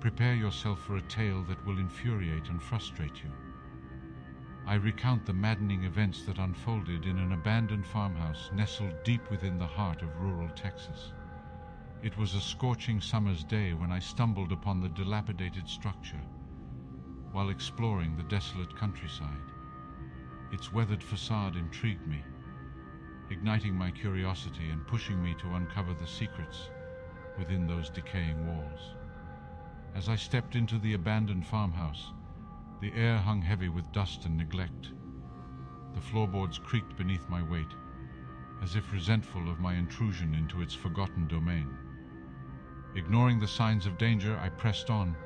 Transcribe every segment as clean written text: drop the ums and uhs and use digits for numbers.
prepare yourself for a tale that will infuriate and frustrate you. I recount the maddening events that unfolded in an abandoned farmhouse nestled deep within the heart of rural Texas. It was a scorching summer's day when I stumbled upon the dilapidated structure while exploring the desolate countryside. Its weathered facade intrigued me, igniting my curiosity and pushing me to uncover the secrets within those decaying walls. As I stepped into the abandoned farmhouse, the air hung heavy with dust and neglect. The floorboards creaked beneath my weight, as if resentful of my intrusion into its forgotten domain. Ignoring the signs of danger, I pressed on,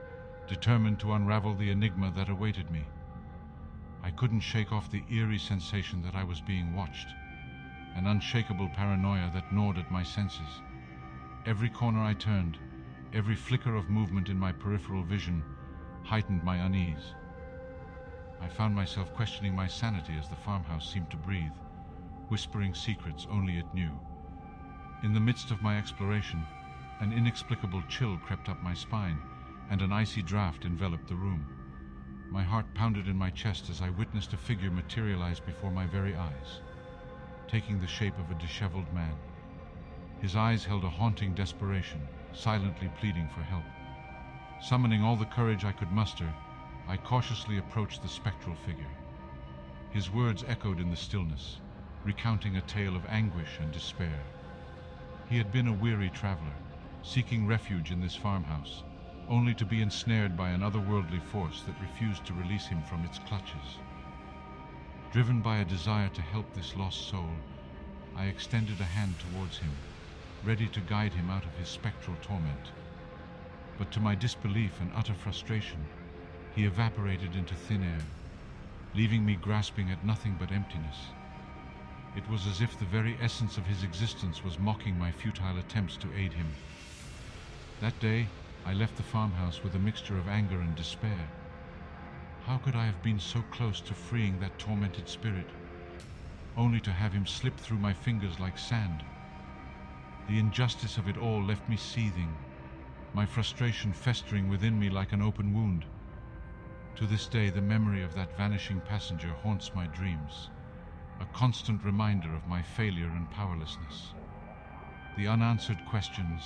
determined to unravel the enigma that awaited me. I couldn't shake off the eerie sensation that I was being watched, an unshakable paranoia that gnawed at my senses. Every corner I turned, every flicker of movement in my peripheral vision heightened my unease. I found myself questioning my sanity as the farmhouse seemed to breathe, whispering secrets only it knew. In the midst of my exploration, an inexplicable chill crept up my spine, and an icy draft enveloped the room. My heart pounded in my chest as I witnessed a figure materialize before my very eyes, taking the shape of a disheveled man. His eyes held a haunting desperation, silently pleading for help. Summoning all the courage I could muster, I cautiously approached the spectral figure. His words echoed in the stillness, recounting a tale of anguish and despair. He had been a weary traveler, seeking refuge in this farmhouse, only to be ensnared by an otherworldly force that refused to release him from its clutches. Driven by a desire to help this lost soul, I extended a hand towards him, ready to guide him out of his spectral torment. But to my disbelief and utter frustration, he evaporated into thin air, leaving me grasping at nothing but emptiness. It was as if the very essence of his existence was mocking my futile attempts to aid him. That day, I left the farmhouse with a mixture of anger and despair. How could I have been so close to freeing that tormented spirit, only to have him slip through my fingers like sand? The injustice of it all left me seething, my frustration festering within me like an open wound. To this day, the memory of that vanishing passenger haunts my dreams, a constant reminder of my failure and powerlessness. The unanswered questions,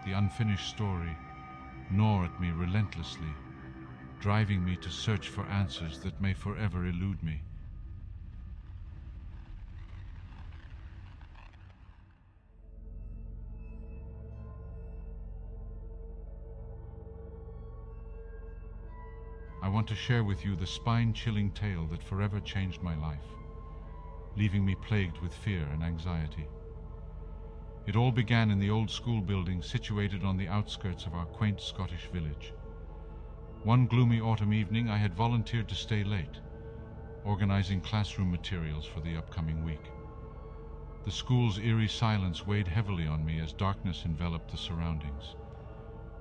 the unfinished story, gnaw at me relentlessly, driving me to search for answers that may forever elude me. I want to share with you the spine-chilling tale that forever changed my life, leaving me plagued with fear and anxiety. It all began in the old school building situated on the outskirts of our quaint Scottish village. One gloomy autumn evening, I had volunteered to stay late, organizing classroom materials for the upcoming week. The school's eerie silence weighed heavily on me as darkness enveloped the surroundings.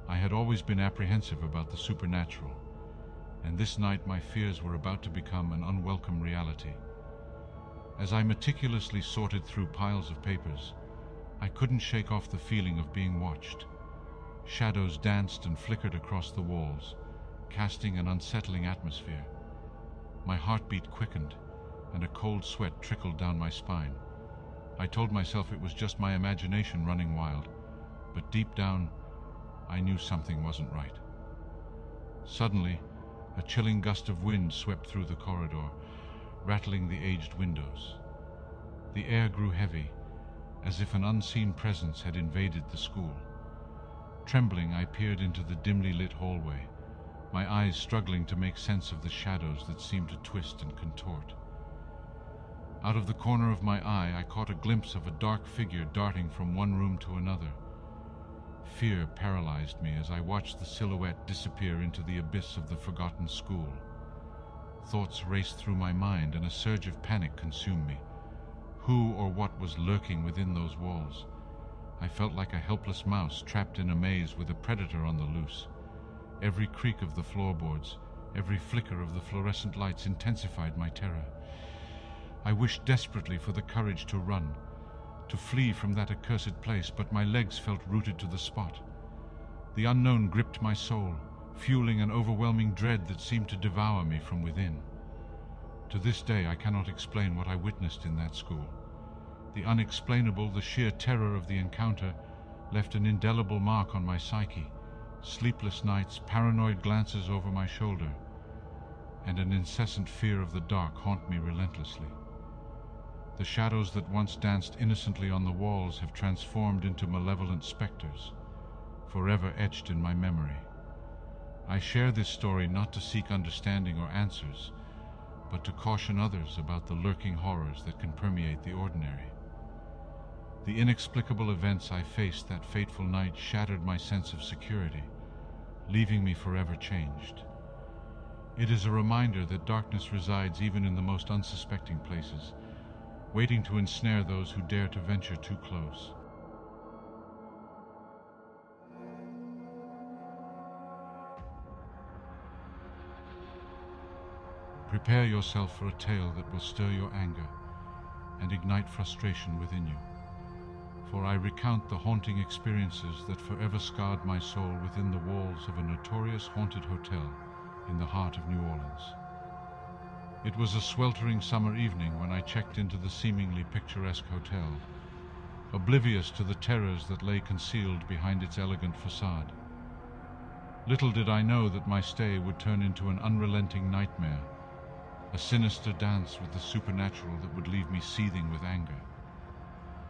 I had always been apprehensive about the supernatural, and this night my fears were about to become an unwelcome reality. As I meticulously sorted through piles of papers, I couldn't shake off the feeling of being watched. Shadows danced and flickered across the walls, casting an unsettling atmosphere. My heartbeat quickened, and a cold sweat trickled down my spine. I told myself it was just my imagination running wild, but deep down, I knew something wasn't right. Suddenly, a chilling gust of wind swept through the corridor, rattling the aged windows. The air grew heavy, as if an unseen presence had invaded the school. Trembling, I peered into the dimly lit hallway, my eyes struggling to make sense of the shadows that seemed to twist and contort. Out of the corner of my eye, I caught a glimpse of a dark figure darting from one room to another. Fear paralyzed me as I watched the silhouette disappear into the abyss of the forgotten school. Thoughts raced through my mind, and a surge of panic consumed me. Who or what was lurking within those walls? I felt like a helpless mouse trapped in a maze with a predator on the loose. Every creak of the floorboards, every flicker of the fluorescent lights intensified my terror. I wished desperately for the courage to run, to flee from that accursed place, but my legs felt rooted to the spot. The unknown gripped my soul, fueling an overwhelming dread that seemed to devour me from within. To this day, I cannot explain what I witnessed in that school. The unexplainable, the sheer terror of the encounter left an indelible mark on my psyche. Sleepless nights, paranoid glances over my shoulder, and an incessant fear of the dark haunt me relentlessly. The shadows that once danced innocently on the walls have transformed into malevolent specters, forever etched in my memory. I share this story not to seek understanding or answers, but to caution others about the lurking horrors that can permeate the ordinary. The inexplicable events I faced that fateful night shattered my sense of security, leaving me forever changed. It is a reminder that darkness resides even in the most unsuspecting places, waiting to ensnare those who dare to venture too close. Prepare yourself for a tale that will stir your anger and ignite frustration within you. For I recount the haunting experiences that forever scarred my soul within the walls of a notorious haunted hotel in the heart of New Orleans. It was a sweltering summer evening when I checked into the seemingly picturesque hotel, oblivious to the terrors that lay concealed behind its elegant facade. Little did I know that my stay would turn into an unrelenting nightmare, a sinister dance with the supernatural that would leave me seething with anger.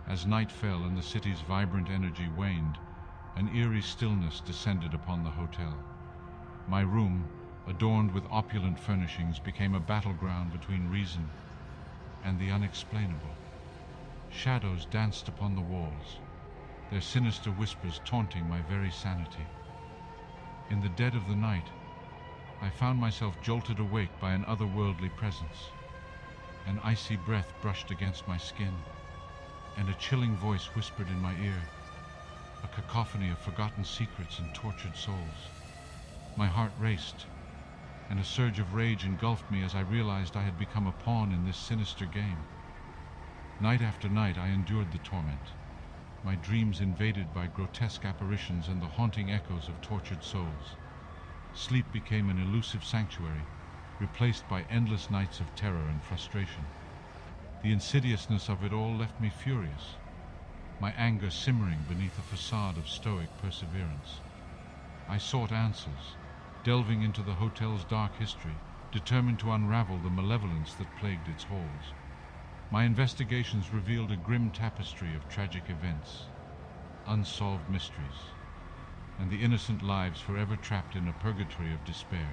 As night fell and the city's vibrant energy waned, an eerie stillness descended upon the hotel. My room, adorned with opulent furnishings, became a battleground between reason and the unexplainable. Shadows danced upon the walls, their sinister whispers taunting my very sanity. In the dead of the night, I found myself jolted awake by an otherworldly presence. An icy breath brushed against my skin, and a chilling voice whispered in my ear, a cacophony of forgotten secrets and tortured souls. My heart raced, and a surge of rage engulfed me as I realized I had become a pawn in this sinister game. Night after night I endured the torment, my dreams invaded by grotesque apparitions and the haunting echoes of tortured souls. Sleep became an elusive sanctuary, replaced by endless nights of terror and frustration. The insidiousness of it all left me furious, my anger simmering beneath a facade of stoic perseverance. I sought answers, delving into the hotel's dark history, determined to unravel the malevolence that plagued its halls. My investigations revealed a grim tapestry of tragic events, unsolved mysteries, and the innocent lives forever trapped in a purgatory of despair.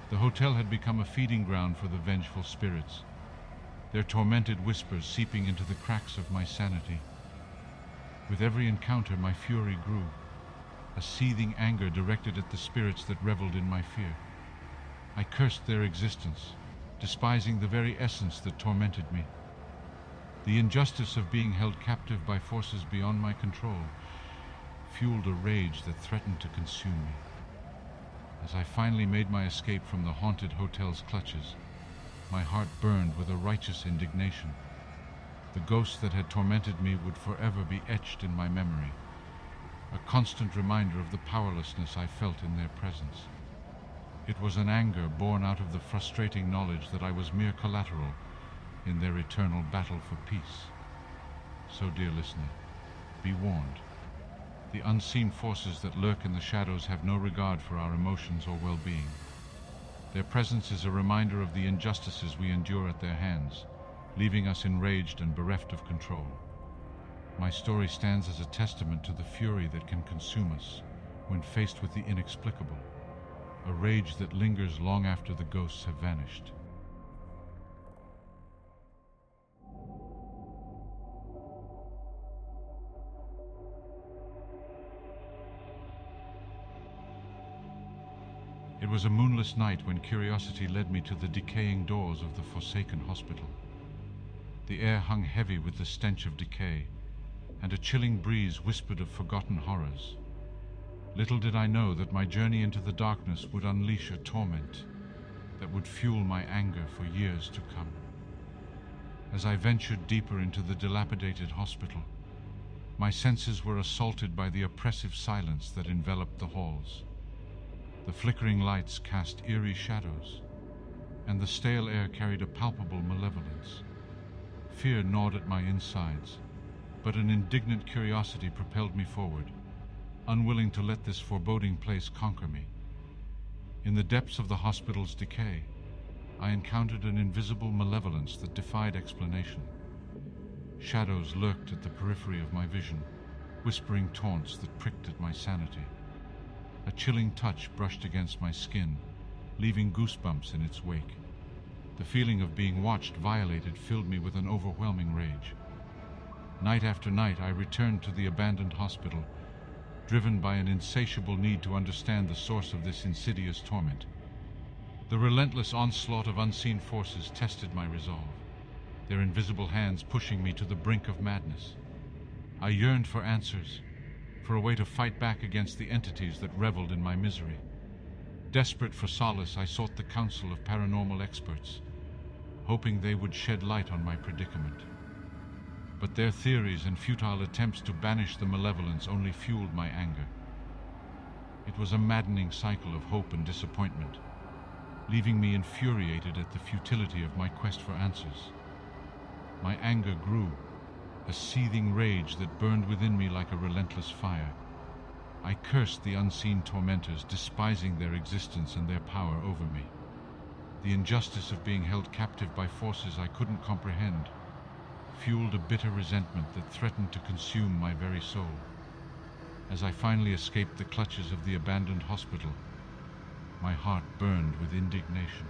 The hotel had become a feeding ground for the vengeful spirits, their tormented whispers seeping into the cracks of my sanity. With every encounter, my fury grew, a seething anger directed at the spirits that reveled in my fear. I cursed their existence, despising the very essence that tormented me. The injustice of being held captive by forces beyond my control fueled a rage that threatened to consume me. As I finally made my escape from the haunted hotel's clutches, my heart burned with a righteous indignation. The ghosts that had tormented me would forever be etched in my memory, a constant reminder of the powerlessness I felt in their presence. It was an anger born out of the frustrating knowledge that I was mere collateral in their eternal battle for peace. So, dear listener, be warned. The unseen forces that lurk in the shadows have no regard for our emotions or well-being. Their presence is a reminder of the injustices we endure at their hands, leaving us enraged and bereft of control. My story stands as a testament to the fury that can consume us when faced with the inexplicable, a rage that lingers long after the ghosts have vanished. It was a moonless night when curiosity led me to the decaying doors of the forsaken hospital. The air hung heavy with the stench of decay, and a chilling breeze whispered of forgotten horrors. Little did I know that my journey into the darkness would unleash a torment that would fuel my anger for years to come. As I ventured deeper into the dilapidated hospital, my senses were assaulted by the oppressive silence that enveloped the halls. The flickering lights cast eerie shadows, and the stale air carried a palpable malevolence. Fear gnawed at my insides, but an indignant curiosity propelled me forward, unwilling to let this foreboding place conquer me. In the depths of the hospital's decay, I encountered an invisible malevolence that defied explanation. Shadows lurked at the periphery of my vision, whispering taunts that pricked at my sanity. A chilling touch brushed against my skin, leaving goosebumps in its wake. The feeling of being watched, violated, filled me with an overwhelming rage. Night after night, I returned to the abandoned hospital, driven by an insatiable need to understand the source of this insidious torment. The relentless onslaught of unseen forces tested my resolve, their invisible hands pushing me to the brink of madness. I yearned for answers, for a way to fight back against the entities that reveled in my misery. Desperate for solace, I sought the counsel of paranormal experts, hoping they would shed light on my predicament. But their theories and futile attempts to banish the malevolence only fueled my anger. It was a maddening cycle of hope and disappointment, leaving me infuriated at the futility of my quest for answers. My anger grew, a seething rage that burned within me like a relentless fire. I cursed the unseen tormentors, despising their existence and their power over me. The injustice of being held captive by forces I couldn't comprehend fueled a bitter resentment that threatened to consume my very soul. As I finally escaped the clutches of the abandoned hospital, my heart burned with indignation.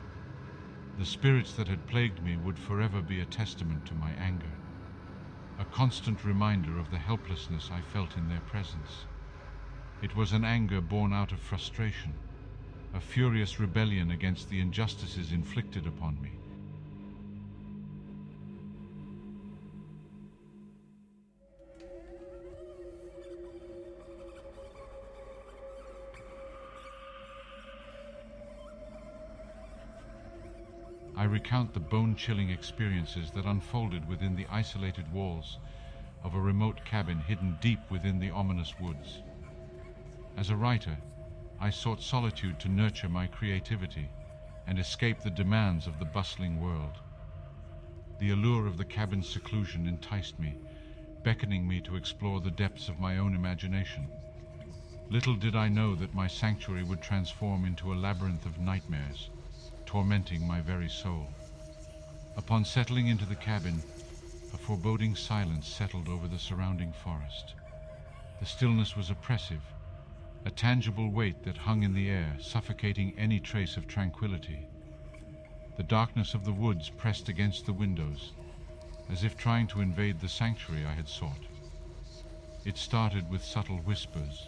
The spirits that had plagued me would forever be a testament to my anger, a constant reminder of the helplessness I felt in their presence. It was an anger born out of frustration, a furious rebellion against the injustices inflicted upon me. I recount the bone-chilling experiences that unfolded within the isolated walls of a remote cabin hidden deep within the ominous woods. As a writer, I sought solitude to nurture my creativity and escape the demands of the bustling world. The allure of the cabin's seclusion enticed me, beckoning me to explore the depths of my own imagination. Little did I know that my sanctuary would transform into a labyrinth of nightmares, tormenting my very soul. Upon settling into the cabin, a foreboding silence settled over the surrounding forest. The stillness was oppressive, a tangible weight that hung in the air, suffocating any trace of tranquility. The darkness of the woods pressed against the windows, as if trying to invade the sanctuary I had sought. It started with subtle whispers,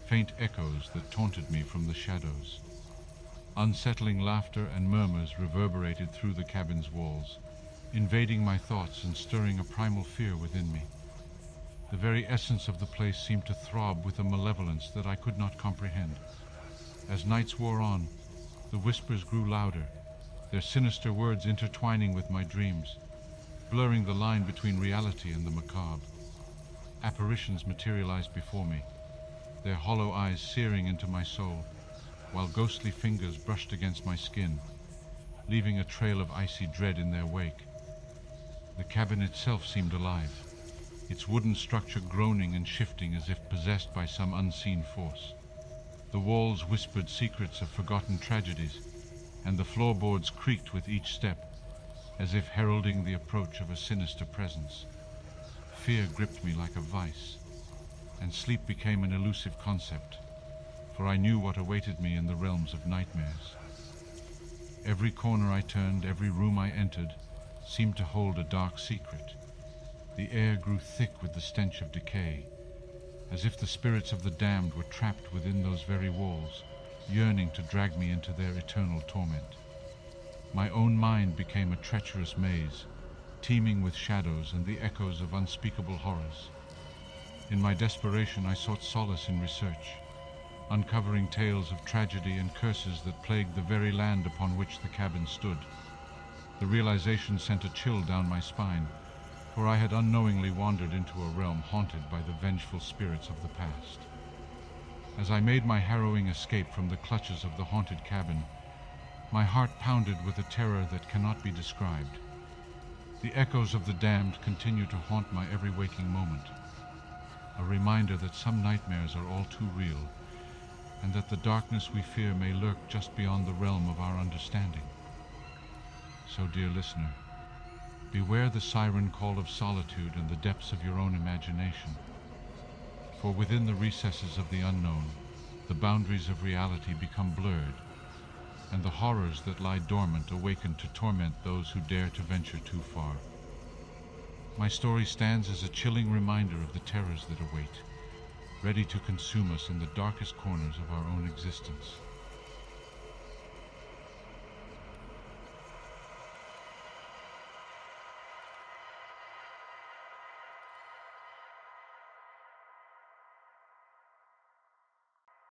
faint echoes that taunted me from the shadows. Unsettling laughter and murmurs reverberated through the cabin's walls, invading my thoughts and stirring a primal fear within me. The very essence of the place seemed to throb with a malevolence that I could not comprehend. As nights wore on, the whispers grew louder, their sinister words intertwining with my dreams, blurring the line between reality and the macabre. Apparitions materialized before me, their hollow eyes searing into my soul, while ghostly fingers brushed against my skin, leaving a trail of icy dread in their wake. The cabin itself seemed alive, its wooden structure groaning and shifting as if possessed by some unseen force. The walls whispered secrets of forgotten tragedies, and the floorboards creaked with each step, as if heralding the approach of a sinister presence. Fear gripped me like a vice, and sleep became an elusive concept, for I knew what awaited me in the realms of nightmares. Every corner I turned, every room I entered, seemed to hold a dark secret. The air grew thick with the stench of decay, as if the spirits of the damned were trapped within those very walls, yearning to drag me into their eternal torment. My own mind became a treacherous maze, teeming with shadows and the echoes of unspeakable horrors. In my desperation, I sought solace in research, uncovering tales of tragedy and curses that plagued the very land upon which the cabin stood. The realization sent a chill down my spine, for I had unknowingly wandered into a realm haunted by the vengeful spirits of the past. As I made my harrowing escape from the clutches of the haunted cabin, my heart pounded with a terror that cannot be described. The echoes of the damned continue to haunt my every waking moment, a reminder that some nightmares are all too real, and that the darkness we fear may lurk just beyond the realm of our understanding. So, dear listener, beware the siren call of solitude in the depths of your own imagination. For within the recesses of the unknown, the boundaries of reality become blurred, and the horrors that lie dormant awaken to torment those who dare to venture too far. My story stands as a chilling reminder of the terrors that await, ready to consume us in the darkest corners of our own existence.